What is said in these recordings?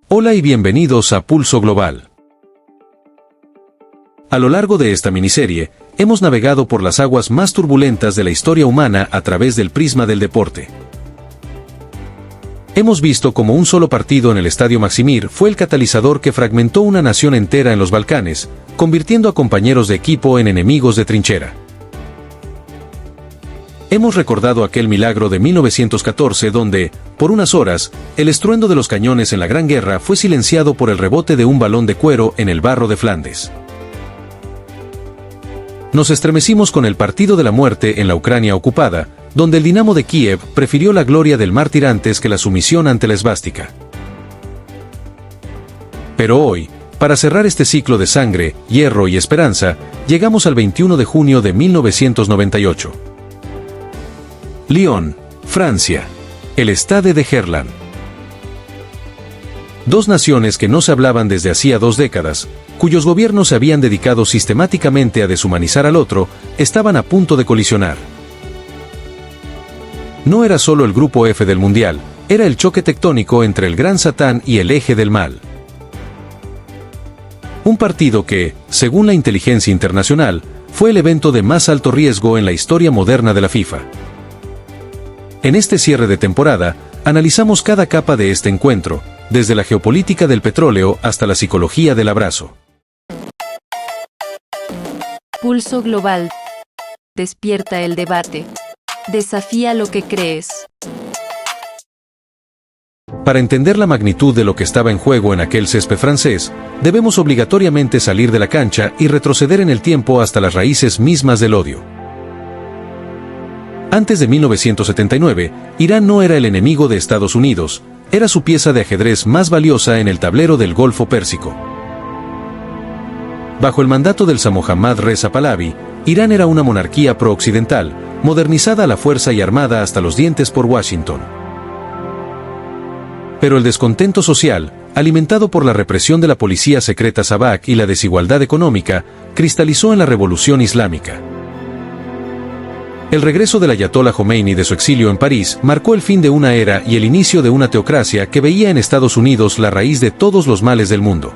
Hola y bienvenidos a Pulso Global. A lo largo de esta miniserie, hemos navegado por las aguas más turbulentas de la historia humana a través del prisma del deporte. Hemos visto cómo un solo partido en el Estadio Maksimir fue el catalizador que fragmentó una nación entera en los Balcanes, convirtiendo a compañeros de equipo en enemigos de trinchera. Hemos recordado aquel milagro de 1914 donde, por unas horas, el estruendo de los cañones en la Gran Guerra fue silenciado por el rebote de un balón de cuero en el barro de Flandes. Nos estremecimos con el partido de la muerte en la Ucrania ocupada, donde el Dinamo de Kiev prefirió la gloria del mártir antes que la sumisión ante la esvástica. Pero hoy, para cerrar este ciclo de sangre, hierro y esperanza, llegamos al 21 de junio de 1998. Lyon, Francia. El Stade de Gerland. Dos naciones que no se hablaban desde hacía 2 décadas, cuyos gobiernos se habían dedicado sistemáticamente a deshumanizar al otro, estaban a punto de colisionar. No era solo el grupo F del Mundial, era el choque tectónico entre el Gran Satán y el Eje del Mal. Un partido que, según la inteligencia internacional, fue el evento de más alto riesgo en la historia moderna de la FIFA. En este cierre de temporada, analizamos cada capa de este encuentro, desde la geopolítica del petróleo hasta la psicología del abrazo. Pulso Global. Despierta el debate. Desafía lo que crees. Para entender la magnitud de lo que estaba en juego en aquel césped francés, debemos obligatoriamente salir de la cancha y retroceder en el tiempo hasta las raíces mismas del odio. Antes de 1979, Irán no era el enemigo de Estados Unidos, era su pieza de ajedrez más valiosa en el tablero del Golfo Pérsico. Bajo el mandato del Shah Mohammad Reza Pahlavi, Irán era una monarquía pro-occidental, modernizada a la fuerza y armada hasta los dientes por Washington. Pero el descontento social, alimentado por la represión de la policía secreta Sabak y la desigualdad económica, cristalizó en la Revolución Islámica. El regreso del ayatolá Jomeini de su exilio en París marcó el fin de una era y el inicio de una teocracia que veía en Estados Unidos la raíz de todos los males del mundo.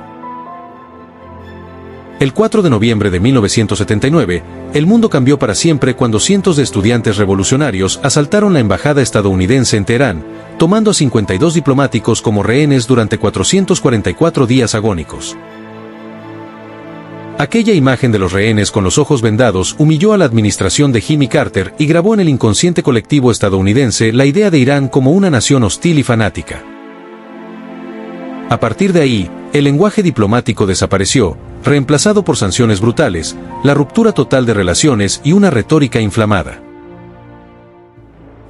El 4 de noviembre de 1979, el mundo cambió para siempre cuando cientos de estudiantes revolucionarios asaltaron la embajada estadounidense en Teherán, tomando a 52 diplomáticos como rehenes durante 444 días agónicos. Aquella imagen de los rehenes con los ojos vendados humilló a la administración de Jimmy Carter y grabó en el inconsciente colectivo estadounidense la idea de Irán como una nación hostil y fanática. A partir de ahí, el lenguaje diplomático desapareció, reemplazado por sanciones brutales, la ruptura total de relaciones y una retórica inflamada.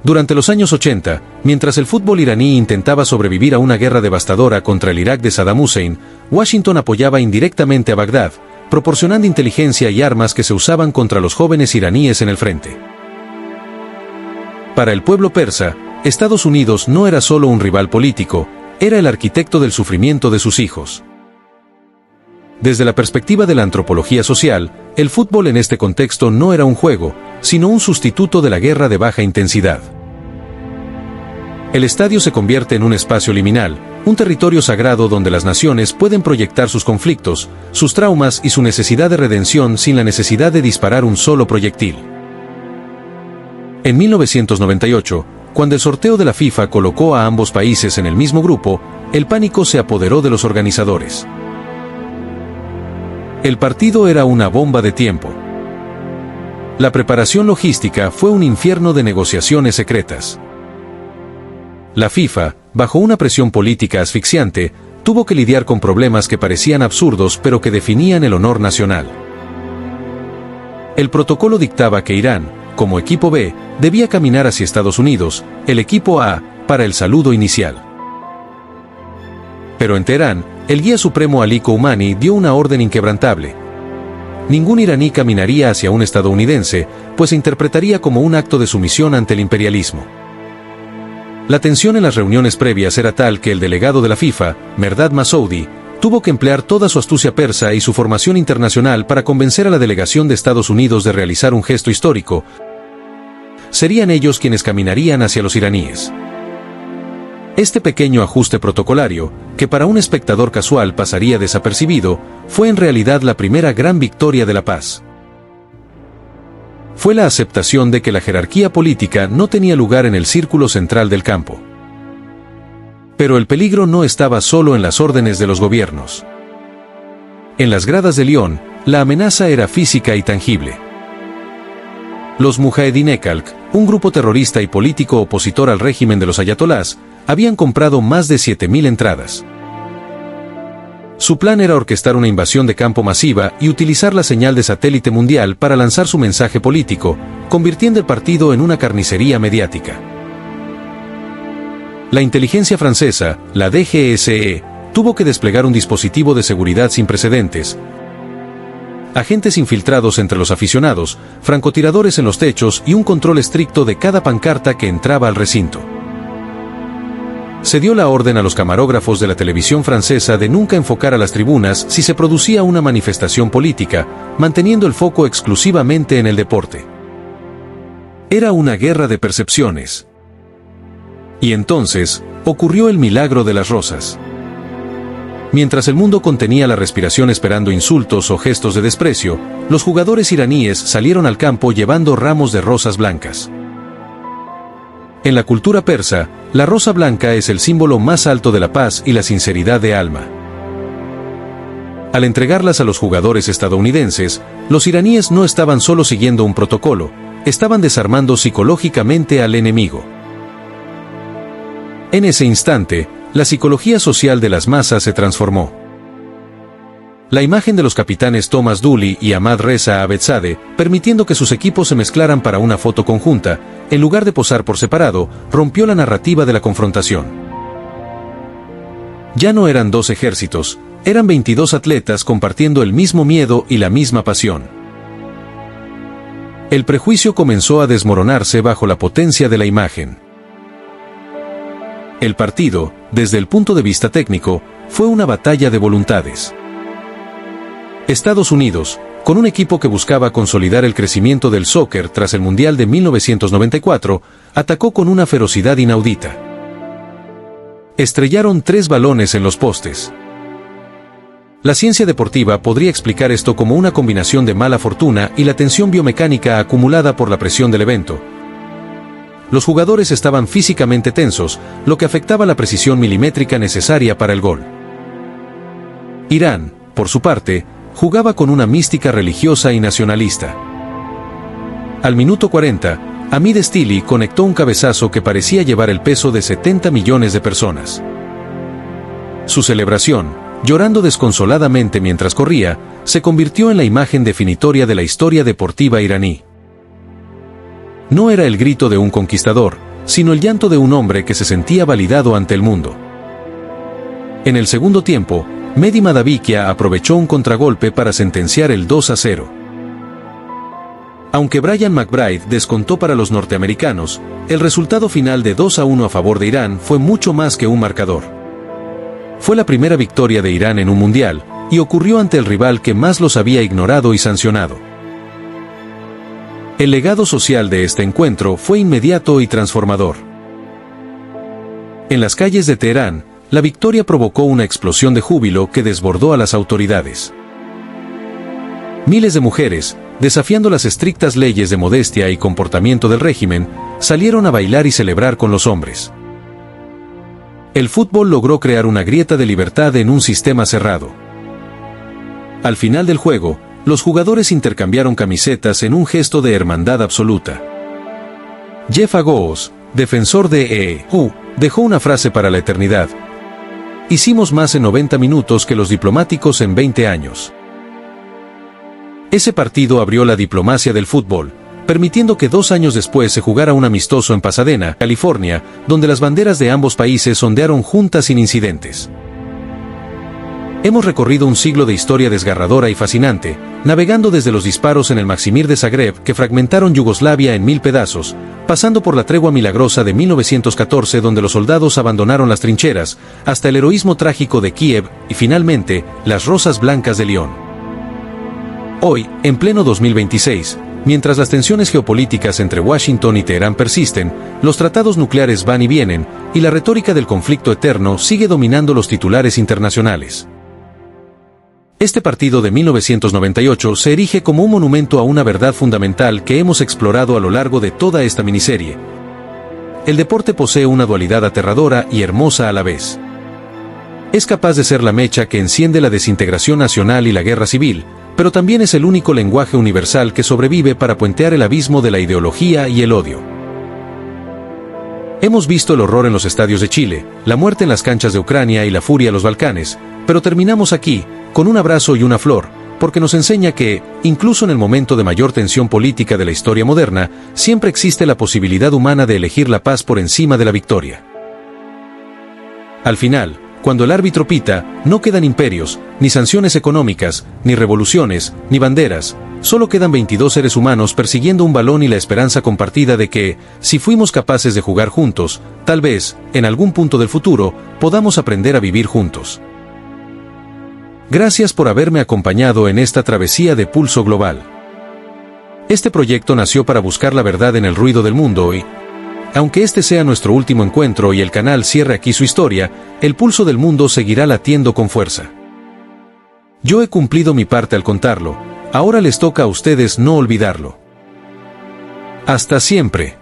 Durante los años 80, mientras el fútbol iraní intentaba sobrevivir a una guerra devastadora contra el Irak de Saddam Hussein, Washington apoyaba indirectamente a Bagdad, proporcionando inteligencia y armas que se usaban contra los jóvenes iraníes en el frente. Para el pueblo persa, Estados Unidos no era solo un rival político, era el arquitecto del sufrimiento de sus hijos. Desde la perspectiva de la antropología social, el fútbol en este contexto no era un juego, sino un sustituto de la guerra de baja intensidad. El estadio se convierte en un espacio liminal, un territorio sagrado donde las naciones pueden proyectar sus conflictos, sus traumas y su necesidad de redención sin la necesidad de disparar un solo proyectil. En 1998, cuando el sorteo de la FIFA colocó a ambos países en el mismo grupo, el pánico se apoderó de los organizadores. El partido era una bomba de tiempo. La preparación logística fue un infierno de negociaciones secretas. La FIFA, bajo una presión política asfixiante, tuvo que lidiar con problemas que parecían absurdos pero que definían el honor nacional. El protocolo dictaba que Irán, como equipo B, debía caminar hacia Estados Unidos, el equipo A, para el saludo inicial. Pero en Teherán, el guía supremo Ali Khomeini dio una orden inquebrantable. Ningún iraní caminaría hacia un estadounidense, pues se interpretaría como un acto de sumisión ante el imperialismo. La tensión en las reuniones previas era tal que el delegado de la FIFA, Mehrdad Massoudi, tuvo que emplear toda su astucia persa y su formación internacional para convencer a la delegación de Estados Unidos de realizar un gesto histórico. Serían ellos quienes caminarían hacia los iraníes. Este pequeño ajuste protocolario, que para un espectador casual pasaría desapercibido, fue en realidad la primera gran victoria de la paz. Fue la aceptación de que la jerarquía política no tenía lugar en el círculo central del campo. Pero el peligro no estaba solo en las órdenes de los gobiernos. En las gradas de Lyon, la amenaza era física y tangible. Los Mujahedin Khalq, un grupo terrorista y político opositor al régimen de los ayatolás, habían comprado más de 7.000 entradas. Su plan era orquestar una invasión de campo masiva y utilizar la señal de satélite mundial para lanzar su mensaje político, convirtiendo el partido en una carnicería mediática. La inteligencia francesa, la DGSE, tuvo que desplegar un dispositivo de seguridad sin precedentes. Agentes infiltrados entre los aficionados, francotiradores en los techos y un control estricto de cada pancarta que entraba al recinto. Se dio la orden a los camarógrafos de la televisión francesa de nunca enfocar a las tribunas si se producía una manifestación política, manteniendo el foco exclusivamente en el deporte. Era una guerra de percepciones. Y entonces, ocurrió el milagro de las rosas. Mientras el mundo contenía la respiración esperando insultos o gestos de desprecio, los jugadores iraníes salieron al campo llevando ramos de rosas blancas. En la cultura persa, la rosa blanca es el símbolo más alto de la paz y la sinceridad de alma. Al entregarlas a los jugadores estadounidenses, los iraníes no estaban solo siguiendo un protocolo, estaban desarmando psicológicamente al enemigo. En ese instante, la psicología social de las masas se transformó. La imagen de los capitanes Thomas Dooley y Ahmad Reza Abedzadeh, permitiendo que sus equipos se mezclaran para una foto conjunta, en lugar de posar por separado, rompió la narrativa de la confrontación. Ya no eran dos ejércitos, eran 22 atletas compartiendo el mismo miedo y la misma pasión. El prejuicio comenzó a desmoronarse bajo la potencia de la imagen. El partido, desde el punto de vista técnico, fue una batalla de voluntades. Estados Unidos, con un equipo que buscaba consolidar el crecimiento del soccer tras el Mundial de 1994, atacó con una ferocidad inaudita. Estrellaron 3 balones en los postes. La ciencia deportiva podría explicar esto como una combinación de mala fortuna y la tensión biomecánica acumulada por la presión del evento. Los jugadores estaban físicamente tensos, lo que afectaba la precisión milimétrica necesaria para el gol. Irán, por su parte, jugaba con una mística religiosa y nacionalista. Al minuto 40, Hamid Stili conectó un cabezazo que parecía llevar el peso de 70 millones de personas. Su celebración, llorando desconsoladamente mientras corría, se convirtió en la imagen definitoria de la historia deportiva iraní. No era el grito de un conquistador, sino el llanto de un hombre que se sentía validado ante el mundo. En el segundo tiempo, Mehdi Madavikia aprovechó un contragolpe para sentenciar el 2-0. Aunque Brian McBride descontó para los norteamericanos, el resultado final de 2-1 a favor de Irán fue mucho más que un marcador. Fue la primera victoria de Irán en un mundial, y ocurrió ante el rival que más los había ignorado y sancionado. El legado social de este encuentro fue inmediato y transformador. En las calles de Teherán, la victoria provocó una explosión de júbilo que desbordó a las autoridades. Miles de mujeres, desafiando las estrictas leyes de modestia y comportamiento del régimen, salieron a bailar y celebrar con los hombres. El fútbol logró crear una grieta de libertad en un sistema cerrado. Al final del juego, los jugadores intercambiaron camisetas en un gesto de hermandad absoluta. Jeff Agos, defensor de EU, dejó una frase para la eternidad: "Hicimos más en 90 minutos que los diplomáticos en 20 años". Ese partido abrió la diplomacia del fútbol, permitiendo que 2 años después se jugara un amistoso en Pasadena, California, donde las banderas de ambos países ondearon juntas sin incidentes. Hemos recorrido un siglo de historia desgarradora y fascinante, navegando desde los disparos en el Maksimir de Zagreb que fragmentaron Yugoslavia en 1000 pedazos, pasando por la tregua milagrosa de 1914 donde los soldados abandonaron las trincheras, hasta el heroísmo trágico de Kiev y finalmente, las rosas blancas de Lyon. Hoy, en pleno 2026, Mientras las tensiones geopolíticas entre Washington y Teherán persisten, los tratados nucleares van y vienen, y la retórica del conflicto eterno sigue dominando los titulares internacionales. Este partido de 1998 se erige como un monumento a una verdad fundamental que hemos explorado a lo largo de toda esta miniserie. El deporte posee una dualidad aterradora y hermosa a la vez. Es capaz de ser la mecha que enciende la desintegración nacional y la guerra civil, pero también es el único lenguaje universal que sobrevive para puentear el abismo de la ideología y el odio. Hemos visto el horror en los estadios de Chile, la muerte en las canchas de Ucrania y la furia en los Balcanes, pero terminamos aquí, con un abrazo y una flor, porque nos enseña que, incluso en el momento de mayor tensión política de la historia moderna, siempre existe la posibilidad humana de elegir la paz por encima de la victoria. Al final, cuando el árbitro pita, no quedan imperios, ni sanciones económicas, ni revoluciones, ni banderas, solo quedan 22 seres humanos persiguiendo un balón y la esperanza compartida de que, si fuimos capaces de jugar juntos, tal vez, en algún punto del futuro, podamos aprender a vivir juntos. Gracias por haberme acompañado en esta travesía de Pulso Global. Este proyecto nació para buscar la verdad en el ruido del mundo y, aunque este sea nuestro último encuentro y el canal cierre aquí su historia, el pulso del mundo seguirá latiendo con fuerza. Yo he cumplido mi parte al contarlo, ahora les toca a ustedes no olvidarlo. Hasta siempre.